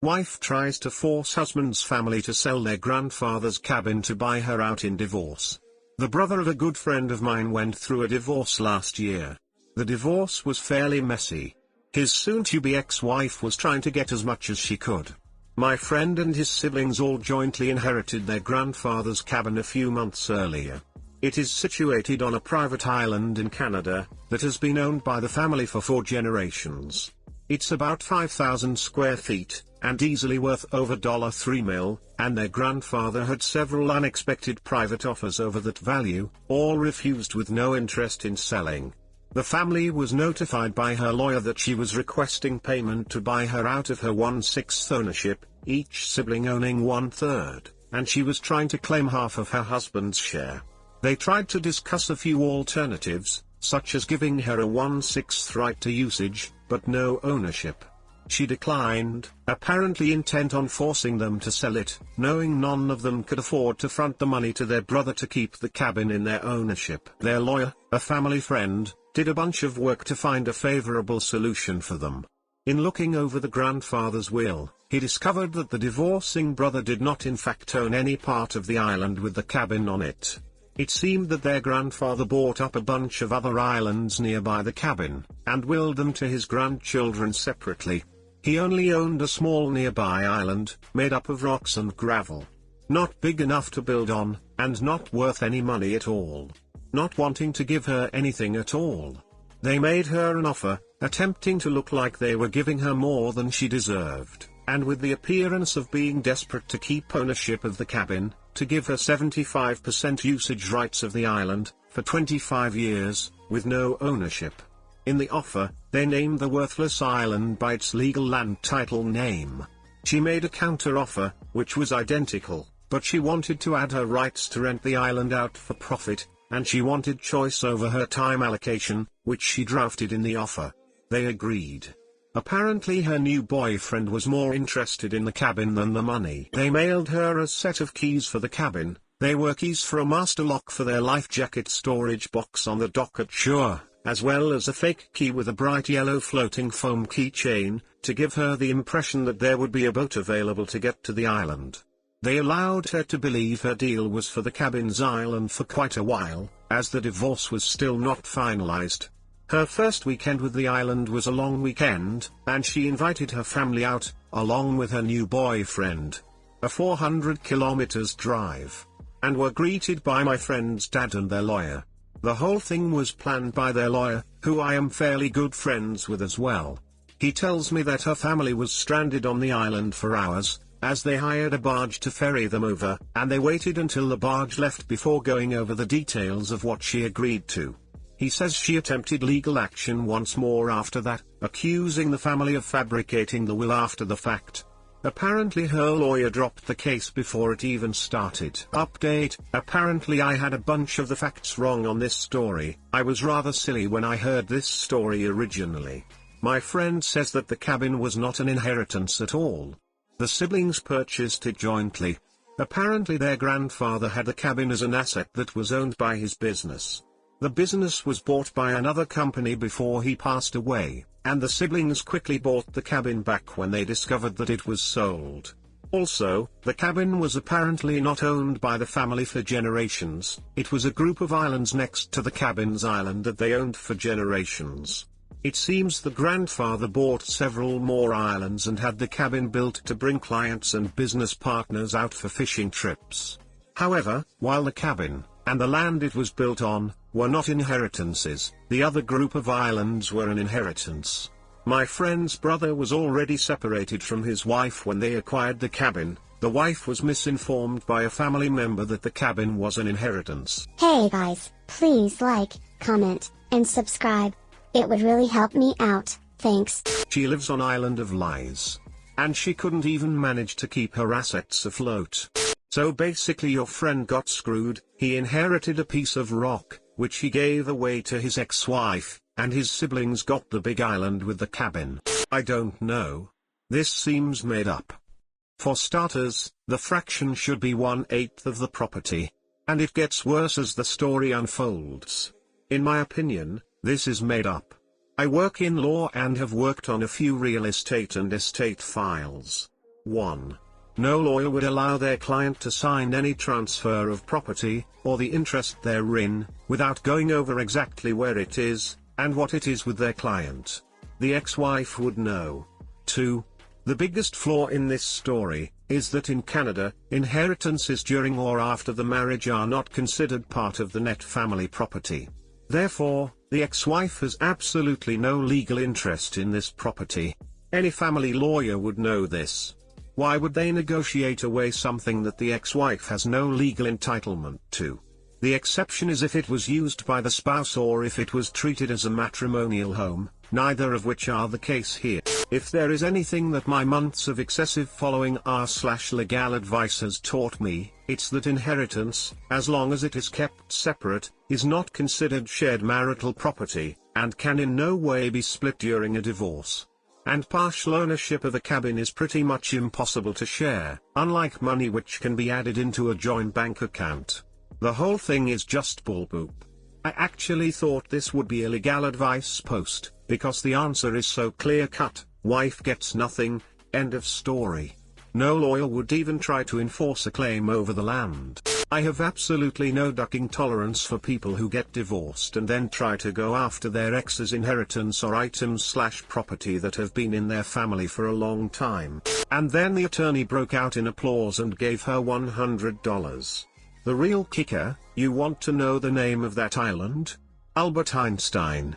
Wife tries to force husband's family to sell their grandfather's cabin to buy her out in divorce. The brother of a good friend of mine went through a divorce last year. The divorce was fairly messy. His soon-to-be ex-wife was trying to get as much as she could. My friend and his siblings all jointly inherited their grandfather's cabin a few months earlier. It is situated on a private island in Canada, that has been owned by the family for 4 generations. It's about 5,000 square feet, and easily worth over $3 million, and their grandfather had several unexpected private offers over that value, all refused with no interest in selling. The family was notified by her lawyer that she was requesting payment to buy her out of her 1/6 ownership, each sibling owning 1/3, and she was trying to claim half of her husband's share. They tried to discuss a few alternatives, such as giving her a 1/6 right to usage, but no ownership. She declined, apparently intent on forcing them to sell it, knowing none of them could afford to front the money to their brother to keep the cabin in their ownership. Their lawyer, a family friend, did a bunch of work to find a favorable solution for them. In looking over the grandfather's will, he discovered that the divorcing brother did not in fact own any part of the island with the cabin on it. It seemed that their grandfather bought up a bunch of other islands nearby the cabin, and willed them to his grandchildren separately. He only owned a small nearby island, made up of rocks and gravel. Not big enough to build on, and not worth any money at all. Not wanting to give her anything at all, they made her an offer, attempting to look like they were giving her more than she deserved, and with the appearance of being desperate to keep ownership of the cabin, to give her 75% usage rights of the island, for 25 years, with no ownership. In the offer, they named the worthless island by its legal land title name. She made a counter-offer, which was identical, but she wanted to add her rights to rent the island out for profit, and she wanted choice over her time allocation, which she drafted in the offer. They agreed. Apparently her new boyfriend was more interested in the cabin than the money. They mailed her a set of keys for the cabin. They were keys for a master lock for their life jacket storage box on the dock at shore, as well as a fake key with a bright yellow floating foam keychain, to give her the impression that there would be a boat available to get to the island. They allowed her to believe her deal was for the cabin's island for quite a while, as the divorce was still not finalized. Her first weekend with the island was a long weekend, and she invited her family out, along with her new boyfriend. A 400 kilometers drive. And were greeted by my friend's dad and their lawyer. The whole thing was planned by their lawyer, who I am fairly good friends with as well. He tells me that her family was stranded on the island for hours, as they hired a barge to ferry them over, and they waited until the barge left before going over the details of what she agreed to. He says she attempted legal action once more after that, accusing the family of fabricating the will after the fact. Apparently her lawyer dropped the case before it even started. Update: apparently I had a bunch of the facts wrong on this story. I was rather silly when I heard this story originally. My friend says that the cabin was not an inheritance at all. The siblings purchased it jointly. Apparently their grandfather had the cabin as an asset that was owned by his business. The business was bought by another company before he passed away, and the siblings quickly bought the cabin back when they discovered that it was sold. Also, the cabin was apparently not owned by the family for generations. It was a group of islands next to the cabin's island that they owned for generations. It seems the grandfather bought several more islands and had the cabin built to bring clients and business partners out for fishing trips. However, while the cabin, and the land it was built on, were not inheritances, the other group of islands were an inheritance. My friend's brother was already separated from his wife when they acquired the cabin. The wife was misinformed by a family member that the cabin was an inheritance. Hey guys, please like, comment, and subscribe. It would really help me out, thanks. She lives on Island of Lies. And she couldn't even manage to keep her assets afloat. So basically your friend got screwed. He inherited a piece of rock, which he gave away to his ex-wife, and his siblings got the big island with the cabin. I don't know. This seems made up. For starters, the fraction should be 1/8 of the property. And it gets worse as the story unfolds. In my opinion, this is made up. I work in law and have worked on a few real estate and estate files. 1. No lawyer would allow their client to sign any transfer of property, or the interest therein, without going over exactly where it is, and what it is with their client. The ex-wife would know. 2. The biggest flaw in this story is that in Canada, inheritances during or after the marriage are not considered part of the net family property. Therefore, the ex-wife has absolutely no legal interest in this property. Any family lawyer would know this. Why would they negotiate away something that the ex-wife has no legal entitlement to? The exception is if it was used by the spouse or if it was treated as a matrimonial home, neither of which are the case here. If there is anything that my months of excessive following r/LegalAdivce has taught me, it's that inheritance, as long as it is kept separate, is not considered shared marital property, and can in no way be split during a divorce. And partial ownership of a cabin is pretty much impossible to share, unlike money which can be added into a joint bank account. The whole thing is just bullpoop. I actually thought this would be a LegalAdivce post, because the answer is so clear-cut: wife gets nothing, end of story. No lawyer would even try to enforce a claim over the land. I have absolutely no ducking tolerance for people who get divorced and then try to go after their ex's inheritance or items/property that have been in their family for a long time. And then the attorney broke out in applause and gave her $100. The real kicker: you want to know the name of that island? Albert Einstein.